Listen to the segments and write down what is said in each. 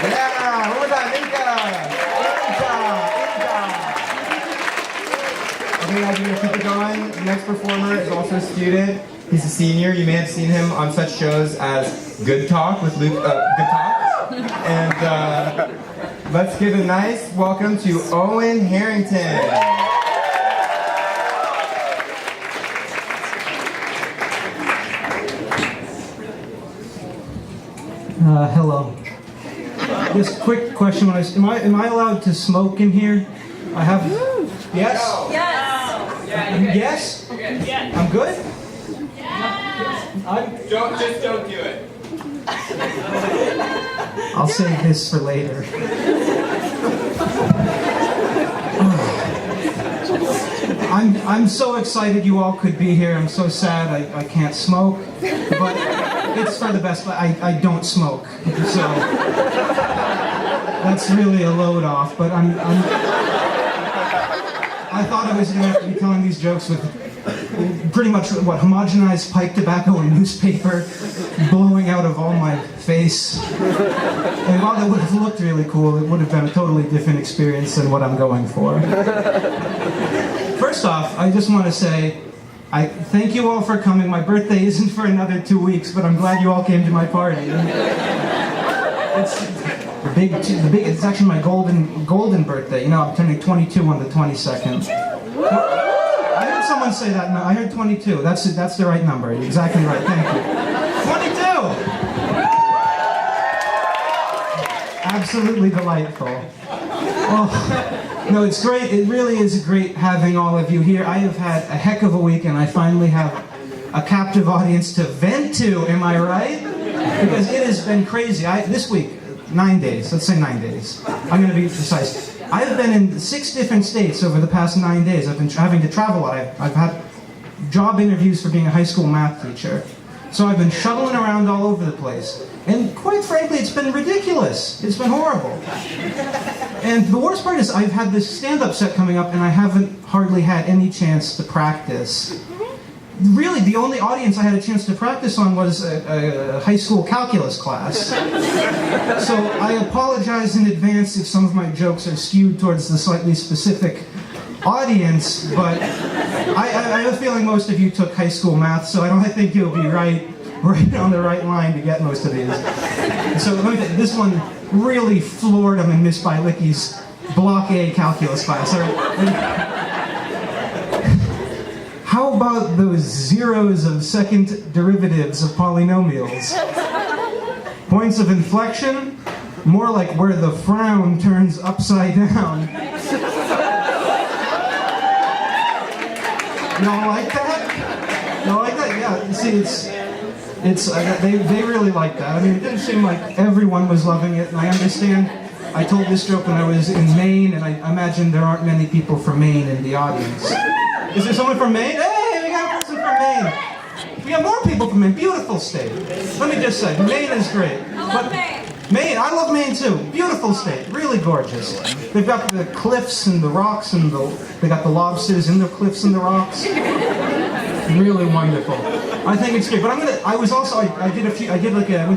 Yeah, one more time, Inca. Okay, guys, we're gonna keep it going. The next performer is also a student. He's a senior. You may have seen him on such shows as Good Talk with Luke. Good Talk. And let's give a nice welcome to Owen Harrington. Hello. Just quick question: am I allowed to smoke in here? I have. Yes. Yes. Yes. I'm good. Don't do it. I'll save this for later. I'm so excited you all could be here. I'm so sad I can't smoke, but it's for the best. I don't smoke, so that's really a load off. But I thought I was going to have to be telling these jokes with pretty much homogenized pipe tobacco and newspaper blowing out of all my face. And while that would have looked really cool, it would have been a totally different experience than what I'm going for. First off, I just want to say, I thank you all for coming. My birthday isn't for another 2 weeks, but I'm glad you all came to my party. It's actually my golden birthday. You know, I'm turning 22 on the 22nd. I heard someone say that. No, I heard 22. That's the right number. You're exactly right. Thank you. 22. Absolutely delightful. Oh, no, it's great. It really is great having all of you here. I have had a heck of a week, and I finally have a captive audience to vent to. Am I right? Because it has been crazy. This week, 9 days. Let's say 9 days. I'm going to be precise. I've been in 6 different states over the past 9 days. I've been having to travel a lot. I've had job interviews for being a high school math teacher. So I've been shuttling around all over the place. And quite frankly, it's been ridiculous. It's been horrible. And the worst part is I've had this stand-up set coming up and I haven't hardly had any chance to practice. Really, the only audience I had a chance to practice on was a high school calculus class. So I apologize in advance if some of my jokes are skewed towards the slightly specific audience, but I have a feeling most of you took high school math, so I think you'll be right on the right line to get most of these. So this one really floored them in Miss Bielicki's Block A calculus class. All right. How about those zeros of second derivatives of polynomials? Points of inflection? More like where the frown turns upside down. Y'all like that? Y'all like that? Yeah, see, they really like that. I mean, it didn't seem like everyone was loving it, and I understand. I told this joke when I was in Maine, and I imagine there aren't many people from Maine in the audience. Is there someone from Maine? Hey, we got a person from Maine. We have more people from Maine. Beautiful state. Let me just say, Maine is great. I love Maine. Maine, I love Maine too. Beautiful state, really gorgeous. They've got the cliffs and the rocks and they got the lobsters in the cliffs and the rocks. Really wonderful. I think it's great. But I went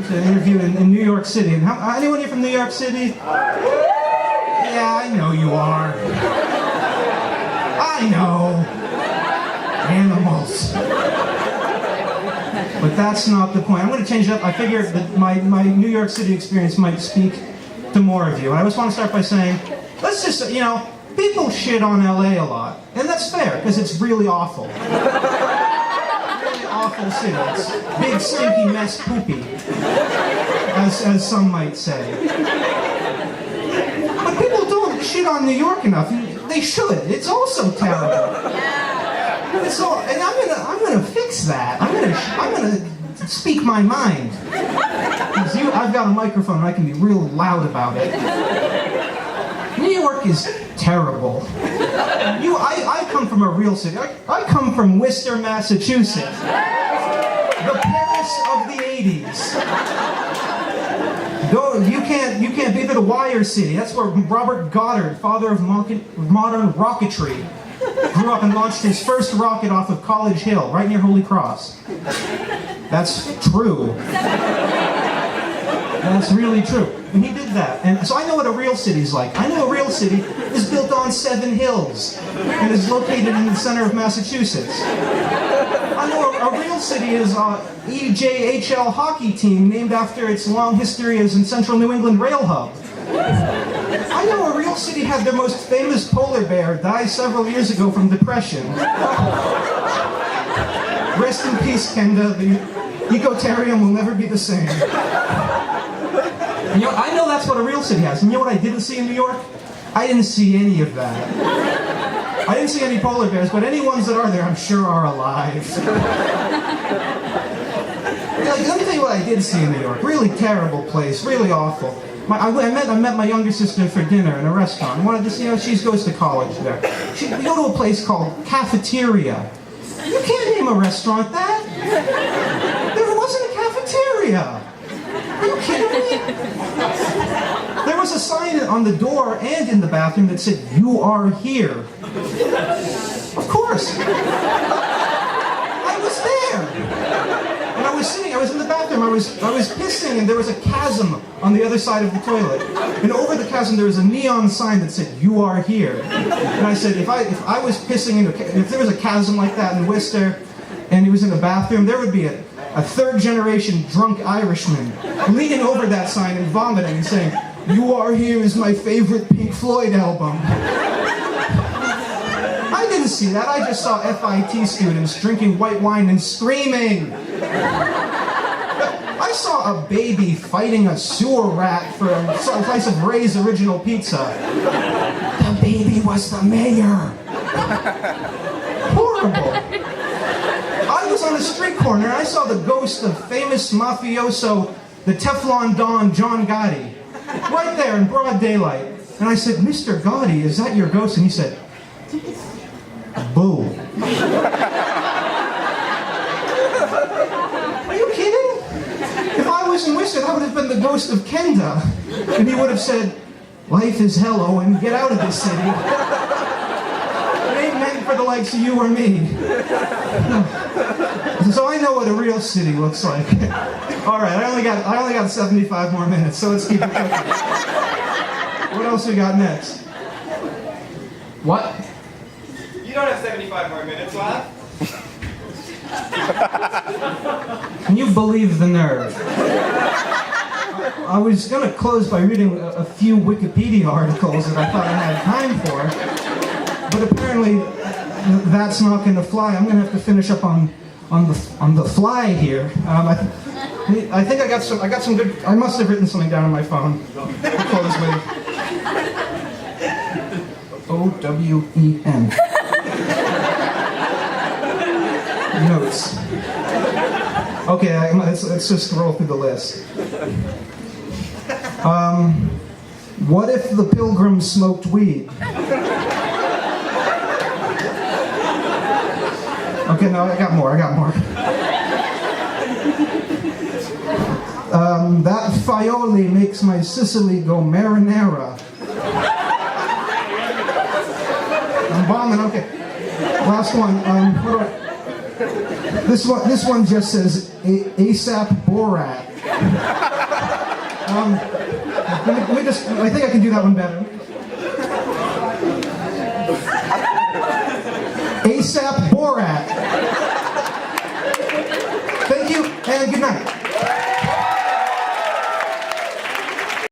to an interview in New York City. And anyone here from New York City? Yeah, I know you are. I know. Animals. But that's not the point. I'm going to change it up. I figure that my New York City experience might speak to more of you. And I just want to start by saying, let's just, people shit on LA a lot. And that's fair, because it's really awful. Really awful city. It's big, stinky mess poopy, as some might say. But people don't shit on New York enough. They should. It's also terrible. And I'm gonna fix that. I'm gonna speak my mind. I've got a microphone and I can be real loud about it. New York is terrible. I come from a real city. I come from Worcester, Massachusetts. The Paris of the 80s. You can't be the Wire City. That's where Robert Goddard, father of modern rocketry, grew up and launched his first rocket off of College Hill, right near Holy Cross. That's true. That's really true. And he did that. And so I know what a real city's like. I know a real city is built on 7 hills and is located in the center of Massachusetts. I know a real city is EJHL hockey team named after its long history as in Central New England Rail Hub. I know a real city had their most famous polar bear die several years ago from depression. Rest in peace, Kenda. The ecotarium will never be the same. And, I know that's what a real city has. And you know what I didn't see in New York? I didn't see any of that. I didn't see any polar bears, but any ones that are there, I'm sure are alive. Let me tell you what I did see in New York. Really terrible place. Really awful. I met my younger sister for dinner in a restaurant. I wanted to see how she goes to college there. We go to a place called Cafeteria. You can't name a restaurant that. There wasn't a cafeteria. Are you kidding me? There was a sign on the door and in the bathroom that said, "You are here." Of course. I was there. And I was in the bathroom, I was pissing, and there was a chasm on the other side of the toilet. And over the chasm there was a neon sign that said, "You are here." And I said, if I was pissing if there was a chasm like that in Worcester, and he was in the bathroom, there would be a 3rd-generation drunk Irishman leaning over that sign and vomiting and saying, "You Are Here is my favorite Pink Floyd album." I didn't see that. I just saw FIT students drinking white wine and screaming. I saw a baby fighting a sewer rat for a slice of Ray's original pizza. The baby was the mayor. Horrible. I was on a street corner and I saw the ghost of famous mafioso, the Teflon Don, John Gotti, right there in broad daylight. And I said, "Mr. Gotti, is that your ghost?" And he said, "Boo." Are you kidding? If I was in Worcester, that would have been the ghost of Kenda. And he would have said, "Life is hell, Owen. Get out of this city. It ain't meant for the likes of you or me." So I know what a real city looks like. All right, I only got 75 more minutes, so let's keep it cooking. What else we got next? What? You don't have 75 more minutes left. Can you believe the nerve? I was going to close by reading a few Wikipedia articles that I thought I had time for, but apparently that's not going to fly. I'm going to have to finish up on the fly here. I think I got some good. I must have written something down on my phone. I'll close with OWEN. Notes. Okay, let's just scroll through the list. What if the pilgrims smoked weed? Okay, no, I got more. That Fioli makes my Sicily go marinara. I'm bombing, okay. Last one. This one just says ASAP Borat. Let me just, I think I can do that one better. ASAP Borat. Thank you and good night.